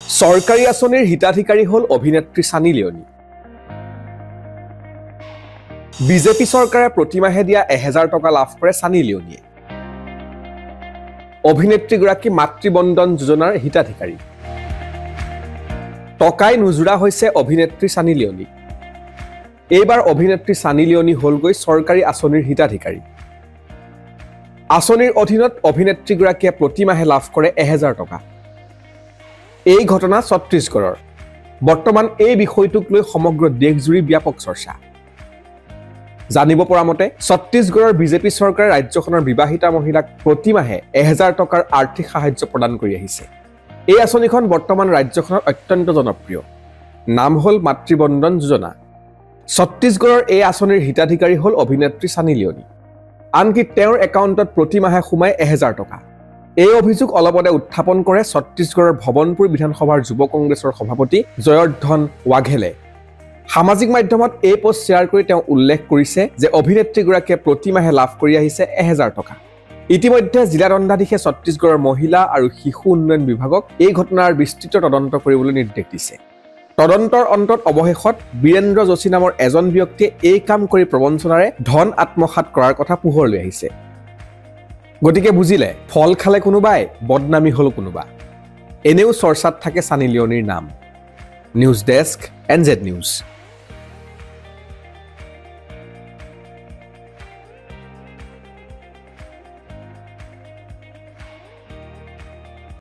চৰকাৰী আঁচনিৰ হিতাধিকাৰী হ'ল অভিনেত্ৰী সানী লিঅনি। বিজেপি চৰকাৰে প্ৰতিমাহে দিয়া 1000 টকা লাভ কৰে সানী লিঅনিয়ে। অভিনেত্ৰীগৰাকী মাতৃবন্দন যোজনাৰ হিতাধিকাৰী। টকাই নোজোৰা হৈছে অভিনেত্ৰী সানী লিঅনি। এইবাৰ অভিনেত্ৰী সানী লিঅনি হ'লগৈ চৰকাৰী আঁচনিৰ হিতাধিকাৰী। আঁচনিৰ অধীনত অভিনেত্ৰীগৰাকীয়ে প্ৰতিমাহে লাভ কৰে 1000 টকা। এই ঘটনা ছত্তীশগড়ৰ। বৰ্তমান এই বিষয়টোক লৈ সমগ্ৰ দেশজুৰি ব্যাপক চৰ্চা। জানিব পৰা মতে ছত্তীশগড়ৰ বিজেপি চৰকাৰে ৰাজ্যখনৰ বিবাহিতা মহিলাক প্ৰতিমাহে 1000 টকাৰ আৰ্থিক সাহায্য প্ৰদান কৰি আহিছে। এই আঁচনিখন বৰ্তমান ৰাজ্যখনত অত্যন্ত জনপ্ৰিয়। নাম হ'ল মাতৃবন্দন যোজনা। ছত্তীশগড়ৰ এই আঁচনিৰ হিতাধিকাৰী হ'ল অভিনেত্ৰী সানী লিঅনি। আনকি তেওঁৰ একাউণ্টত প্ৰতিমাহে সোমায় 1000 টকা। এই অভিযোগ অলপতে উত্থাপন কৰে ছত্তীশগড়ৰ ভৱনপুৰ বিধানসভাৰ যুৱ কংগ্ৰেছৰ সভাপতি জয়ৰ্ধন ৱাঘেলে। সামাজিক মাধ্যমত এই পোষ্ট শ্বেয়াৰ কৰি তেওঁ উল্লেখ কৰিছে যে অভিনেত্ৰীগৰাকীয়ে প্ৰতিমাহে লাভ কৰি আহিছে 1000 টকা। ইতিমধ্যে জিলা দণ্ডাধীশে ছত্তীশগড়ৰ মহিলা আৰু শিশু উন্নয়ন বিভাগক এই ঘটনাৰ বিস্তৃত তদন্ত কৰিবলৈ নিৰ্দেশ দিছে। তদন্তৰ অন্তত অৱশেষত বীৰেন্দ্ৰ যোশী নামৰ এজন ব্যক্তিয়ে এই কাম কৰি প্ৰবঞ্চনাৰে ধন আত্মসাৎ কৰাৰ কথা পোহৰলৈ আহিছে। গতিকে বুজিলে, ফল খালে কোনোবাই, বদনামী হ'ল কোনোবা। এনেও চৰ্চাত থাকে সানী লিঅনিৰ নাম। News desk, NZ news.